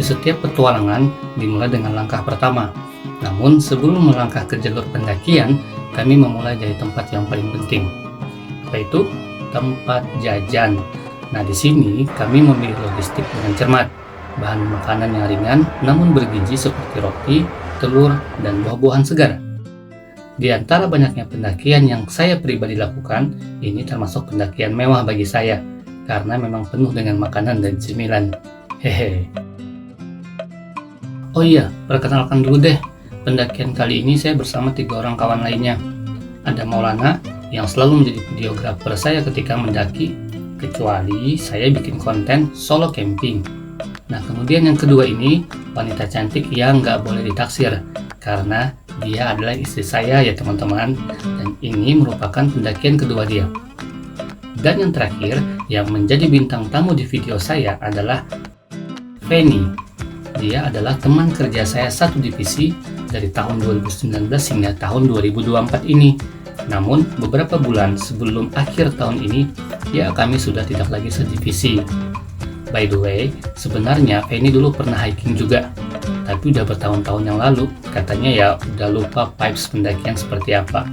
setiap petualangan dimulai dengan langkah pertama. Namun sebelum melangkah ke jalur pendakian, kami memulai dari tempat yang paling penting. Apa itu? Tempat jajan. Nah, di sini kami memilih logistik dengan cermat. Bahan makanan yang ringan namun bergizi seperti roti, telur, dan buah-buahan segar. Di antara banyaknya pendakian yang saya pribadi lakukan, ini termasuk pendakian mewah bagi saya, karena memang penuh dengan makanan dan cemilan. Hehe. Oh iya, perkenalkan dulu deh. Pendakian kali ini saya bersama 3 orang kawan lainnya. Ada Maulana yang selalu menjadi videografer saya ketika mendaki, kecuali saya bikin konten solo camping. Nah, kemudian yang kedua ini, wanita cantik yang nggak boleh ditaksir, karena dia adalah istri saya ya teman-teman, dan ini merupakan pendakian kedua dia. Dan yang terakhir, yang menjadi bintang tamu di video saya adalah Feni. Dia adalah teman kerja saya satu divisi dari tahun 2019 hingga tahun 2024 ini. Namun, beberapa bulan sebelum akhir tahun ini, ya kami sudah tidak lagi sedivisi. By the way, sebenarnya Feni dulu pernah hiking juga, tapi udah bertahun-tahun yang lalu, katanya ya udah lupa vibes pendakian seperti apa.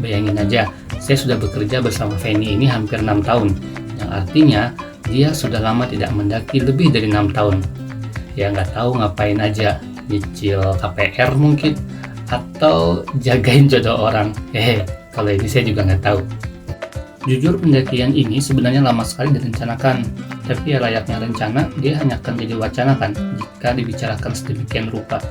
Bayangin aja, saya sudah bekerja bersama Feni ini hampir 6 tahun, yang artinya dia sudah lama tidak mendaki lebih dari 6 tahun. Ya nggak tahu ngapain aja, nyicil KPR mungkin, atau jagain jodoh orang. Kalau ini saya juga nggak tahu. Jujur pendakian ini sebenarnya lama sekali direncanakan, tapi ya layaknya rencana, dia hanya akan jadi wacana kan jika dibicarakan sedemikian rupa.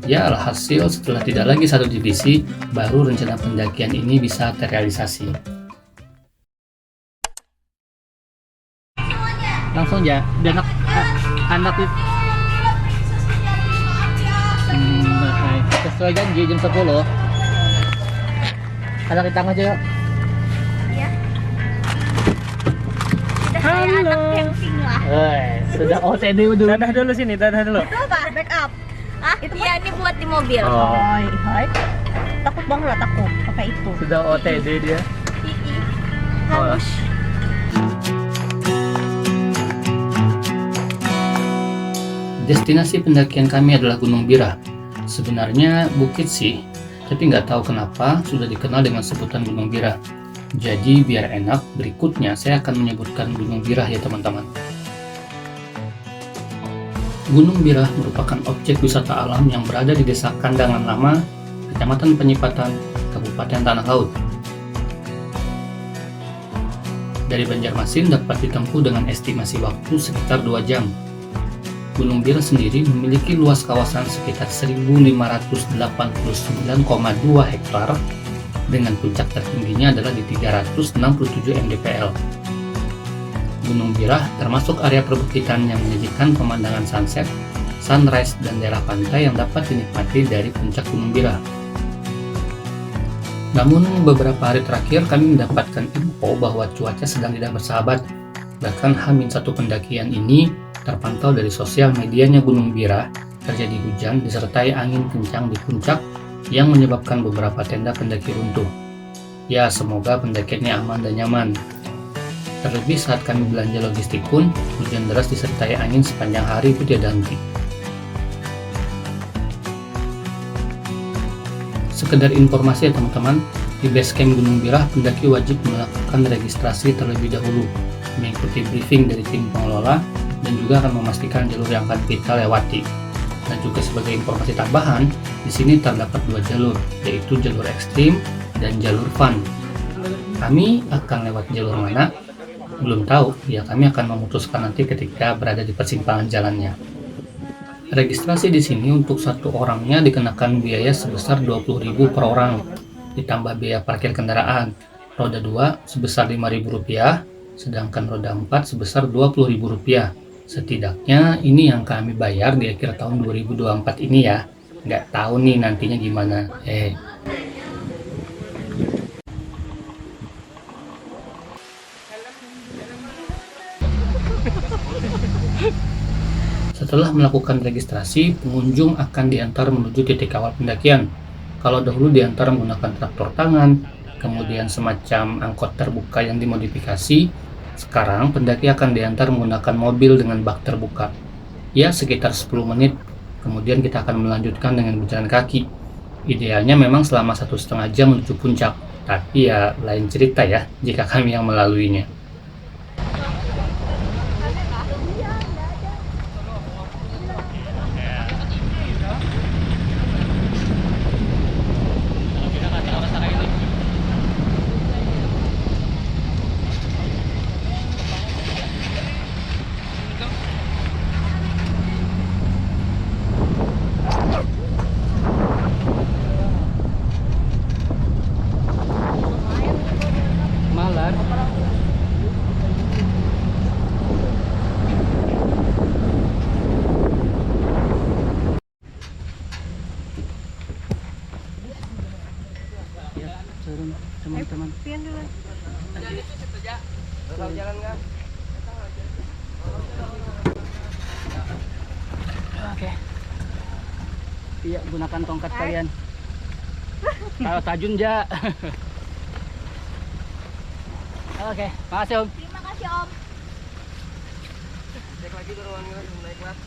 Ya alhasil setelah tidak lagi satu divisi, baru rencana pendakian ini bisa terrealisasi. Langsung aja, dan anak itu sesuai janji jam 10. Anak kita aja yuk. Halo. Anak camping lah. Sudah OTD dulu. Dadah dulu sini, dadah dulu. Coba backup. Ah, itu iya ini buat di mobil. Oh. Hai. Takut banget lah, takut pakai itu. Sudah OTD dia. Haus. Destinasi pendakian kami adalah Gunung Birah. Sebenarnya bukit sih, tapi nggak tahu kenapa sudah dikenal dengan sebutan Gunung Birah. Jadi biar enak, berikutnya saya akan menyebutkan Gunung Birah ya teman-teman. Gunung Birah merupakan objek wisata alam yang berada di Desa Kandangan Lama, Kecamatan Penyipatan, Kabupaten Tanah Laut. Dari Banjarmasin dapat ditempuh dengan estimasi waktu sekitar 2 jam. Gunung Birah sendiri memiliki luas kawasan sekitar 1589,2 hektar, dengan puncak tertingginya adalah di 367 mdpl. Gunung Birah termasuk area perbukitan yang menyajikan pemandangan sunset, sunrise, dan daerah pantai yang dapat dinikmati dari puncak Gunung Birah. Namun beberapa hari terakhir kami mendapatkan info bahwa cuaca sedang tidak bersahabat. Bahkan H-1 pendakian ini terpantau dari sosial medianya Gunung Birah terjadi hujan disertai angin kencang di puncak yang menyebabkan beberapa tenda pendaki runtuh. Ya, semoga pendakiannya aman dan nyaman. Terlebih saat kami belanja logistik pun, hujan deras disertai angin sepanjang hari itu tiada henti. Sekedar informasi ya teman-teman, di base camp Gunung Birah, pendaki wajib melakukan registrasi terlebih dahulu, mengikuti briefing dari tim pengelola, dan juga akan memastikan jalur yang akan kita lewati. Dan juga sebagai informasi tambahan, di sini terdapat 2 jalur, yaitu jalur ekstrim dan jalur fun. Kami akan lewat jalur mana? Belum tahu, ya kami akan memutuskan nanti ketika berada di persimpangan jalannya. Registrasi di sini untuk satu orangnya dikenakan biaya sebesar 20.000 per orang, ditambah biaya parkir kendaraan. Roda 2 sebesar Rp5.000, sedangkan roda 4 sebesar Rp20.000. Setidaknya ini yang kami bayar di akhir tahun 2024 ini ya. Nggak tahu nih nantinya gimana. Setelah melakukan registrasi, pengunjung akan diantar menuju titik awal pendakian. Kalau dahulu diantar menggunakan traktor tangan, kemudian semacam angkot terbuka yang dimodifikasi, sekarang pendaki akan diantar menggunakan mobil dengan bak terbuka. Ya, sekitar 10 menit. Kemudian kita akan melanjutkan dengan berjalan kaki. Idealnya memang selama 1,5 jam menuju puncak. Tapi ya lain cerita ya jika kami yang melaluinya. Malar. Ya, turun teman-teman. Pian dulu. Oke. Iya, gunakan tongkat kalian. Kalau tajun ja. Oke, makasih Om. Terima kasih Om. Cek lagi dorongannya naik kelas.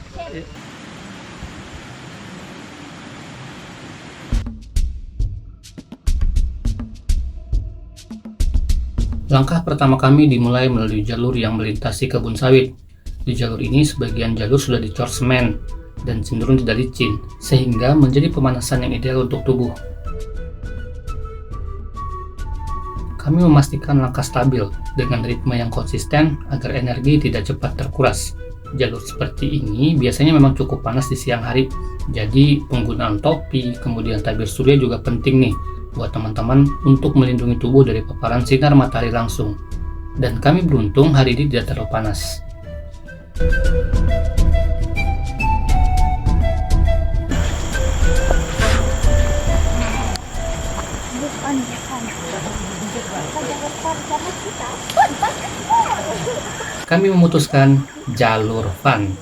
Langkah pertama kami dimulai melalui jalur yang melintasi kebun sawit. Di jalur ini sebagian jalur sudah dicor semen dan cenderung tidak licin, sehingga menjadi pemanasan yang ideal untuk tubuh. Kami memastikan langkah stabil dengan ritme yang konsisten agar energi tidak cepat terkuras. Jalur seperti ini biasanya memang cukup panas di siang hari, jadi penggunaan topi, kemudian tabir surya juga penting nih buat teman-teman untuk melindungi tubuh dari paparan sinar matahari langsung. Dan kami beruntung hari ini tidak terlalu panas. Kami memutuskan jalur fun.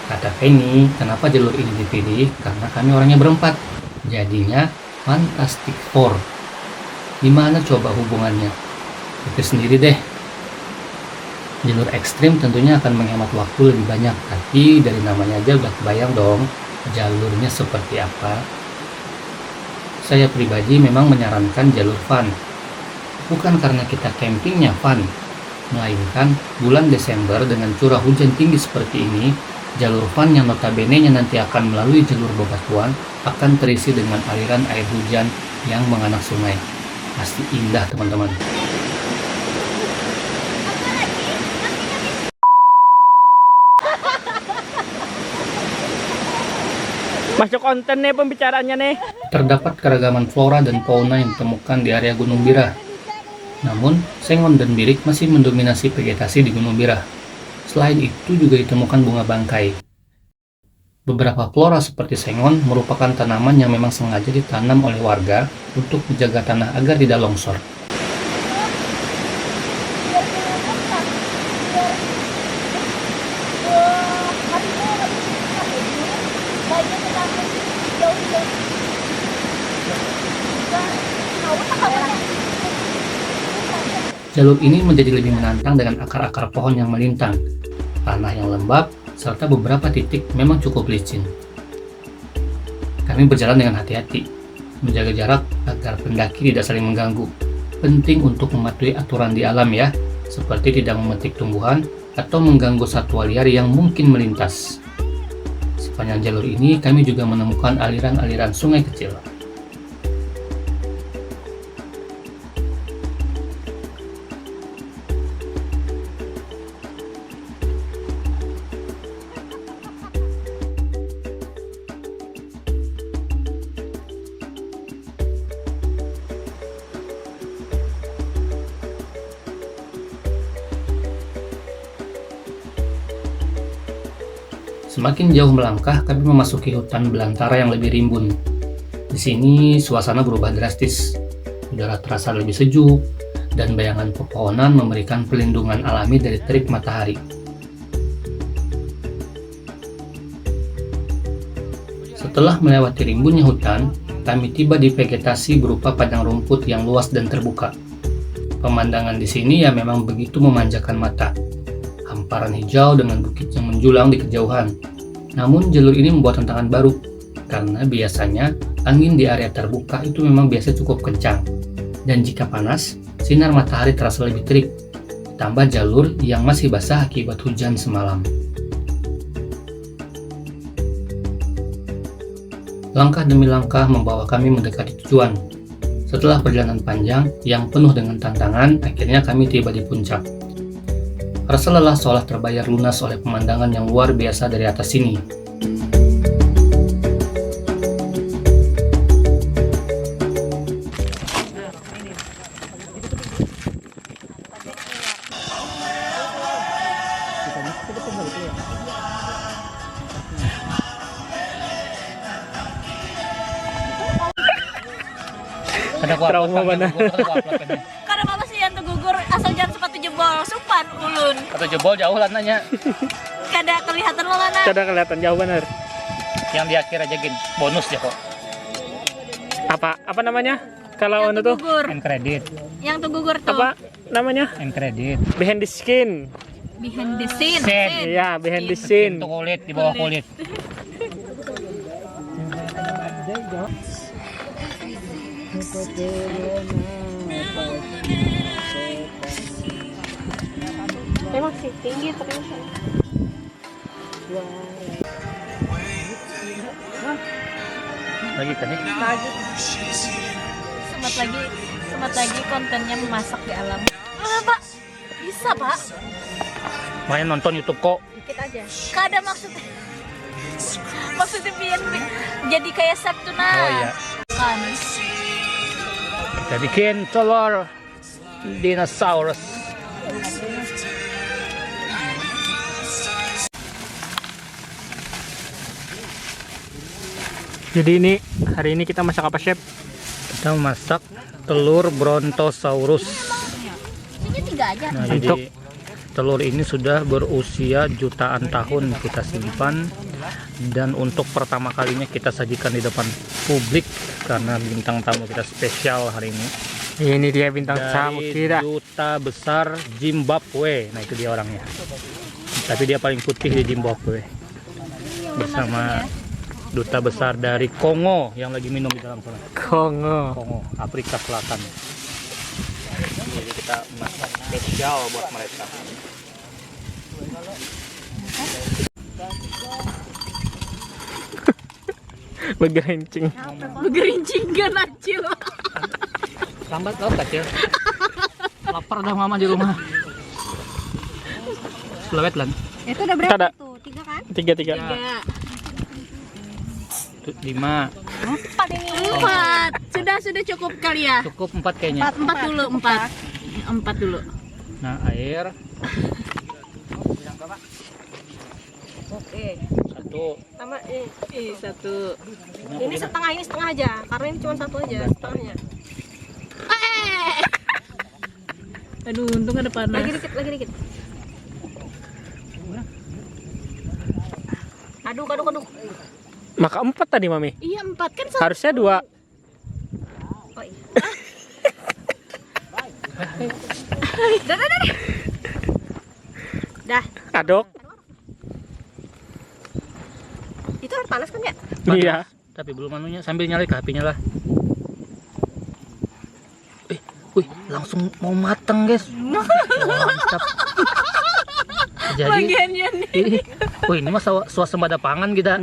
Kata Penny, kenapa jalur ini dipilih? Karena kami orangnya berempat. Jadinya Fantastic Four. Gimana coba hubungannya? Pikir sendiri deh. Jalur ekstrim tentunya akan menghemat waktu lebih banyak, tapi dari namanya aja udah kebayang dong jalurnya seperti apa. Saya pribadi memang menyarankan jalur fun. Bukan karena kita campingnya fun, melainkan bulan Desember dengan curah hujan tinggi seperti ini, jalur fun yang notabene-nya nanti akan melalui jalur bebatuan akan terisi dengan aliran air hujan yang menganak sungai. Pasti indah teman-teman. Masuk konten nih pembicaraannya nih. Terdapat keragaman flora dan fauna yang ditemukan di area Gunung Bira. Namun, sengon dan birik masih mendominasi vegetasi di Gunung Bira. Selain itu juga ditemukan bunga bangkai. Beberapa flora seperti sengon merupakan tanaman yang memang sengaja ditanam oleh warga untuk menjaga tanah agar tidak longsor. Jalur ini menjadi lebih menantang dengan akar-akar pohon yang melintang, tanah yang lembab, serta beberapa titik memang cukup licin. Kami berjalan dengan hati-hati, menjaga jarak agar pendaki tidak saling mengganggu. Penting untuk mematuhi aturan di alam ya, seperti tidak memetik tumbuhan atau mengganggu satwa liar yang mungkin melintas. Sepanjang jalur ini kami juga menemukan aliran-aliran sungai kecil. Semakin jauh melangkah, kami memasuki hutan belantara yang lebih rimbun. Di sini suasana berubah drastis. Udara terasa lebih sejuk, dan bayangan pepohonan memberikan perlindungan alami dari terik matahari. Setelah melewati rimbunnya hutan, kami tiba di vegetasi berupa padang rumput yang luas dan terbuka. Pemandangan di sini ya memang begitu memanjakan mata. Hamparan hijau dengan bukit yang menjulang di kejauhan. Namun jalur ini membuat tantangan baru, karena biasanya angin di area terbuka itu memang biasa cukup kencang. Dan jika panas, sinar matahari terasa lebih terik, ditambah jalur yang masih basah akibat hujan semalam. Langkah demi langkah membawa kami mendekati tujuan. Setelah perjalanan panjang yang penuh dengan tantangan, akhirnya kami tiba di puncak. Rasa lelah seolah terbayar lunas oleh pemandangan yang luar biasa dari atas sini. Trauma benar. Karena mama sih yang tergugur asal jangan sepatu jebol, supan ulun. Atau jebol jauh lah nanya. Kada kelihatan malah nah. Sudah kelihatan jauh benar. Yang di akhir aja gin, bonus ya kok. Apa namanya? Kalau Yang anu tuh tergugur. And credit, Yang tergugur tuh. apa namanya? and credit. Behind the skin. Behind the scene. Scene. Iya, behind the scene. Pintu kulit di bawah kulit. Emang sih tinggi terus. Lagi kan nih? Semat lagi kontennya memasak di alam. Pak, bisa pak? Main nonton YouTube kok. Dikit aja. Kada maksudnya. Maksudnya biar jadi kayak Sabtu nah. Oh iya. Kan. Kita bikin telur dinosaurus. Jadi ini hari ini kita masak apa, Chef? Kita masak telur brontosaurus. Ini 3 aja. Nah, Untuk- jadi telur ini sudah berusia jutaan tahun kita simpan, dan untuk pertama kalinya kita sajikan di depan publik karena bintang tamu kita spesial hari ini Ini dia bintang tamu dari kita. duta besar Zimbabwe. Nah, itu dia orangnya. Tapi dia paling putih di Zimbabwe. Bersama duta besar dari Kongo yang lagi minum di dalam sana. Kongo. Kongo, Afrika Selatan. Jadi kita masak spesial buat mereka. Begerincing. Begerincing kan acil. Lambat loh kecil. Lapar dah mama di rumah. Selawet lan. Itu udah berapa Ada. tuh? 3 kan? 3. 5. 4 ini. 4. Sudah cukup kali ya? Cukup 4 kayaknya. 4 dulu, 4. 4 dulu. Nah, air Oke. 1. Sama ini 1. Ini setengah aja. Karena ini cuma 1 aja setengahnya. Aduh, untung ada panas. Lagi dikit. Aduk. Maka 4 tadi, Mami. Iya, 4 kan 1. Harusnya 2. Oh iya. Dah. Aduk. Itu air panas kan ya? Iya. Tapi belum anunya, sambil nyalain ke HP-nya lah. Wih, langsung mau mateng, guys. Mantap. Jadi, Bagiannya nih. wih, ini mah swasembada pangan kita.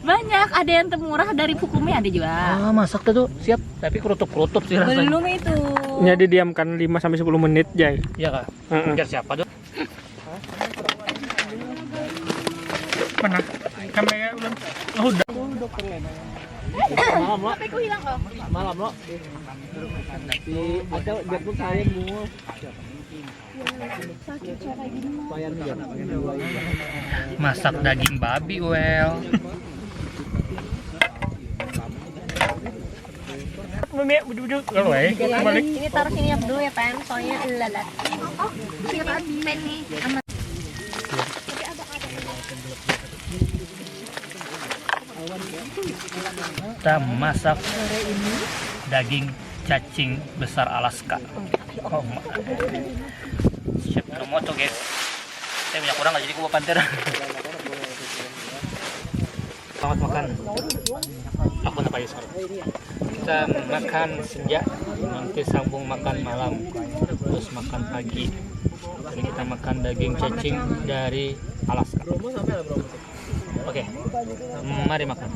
Banyak, ada yang termurah dari Pukumi ada juga. Ah, masak tuh, siap. Tapi kerutup-kerutup sih rasanya. Belum itu. Nya didiamkan 5-10 menit, Jay. Iya, Kak. Biar siapa tuh? Mana? Kamera belum. Oh, udah. Malam lo. Tapi aku hilang loh. Malam lo. Ada jadwal saya mau. Masak daging babi, well. Mami, buduk-buduk. Kalau balik. Ini taruh sini dulu ya, Pen. Soalnya lalat. Oh, siapa Pen nih? Kita masak daging cacing besar Alaska. Oh, siap moto guys. Saya punya kurang nggak jadi gua panter. Selamat makan. Aku apa ya sekarang? Kita makan senja, nanti sambung makan malam, terus makan pagi. Jadi kita makan daging cacing dari Alaska. Oke, mari makan.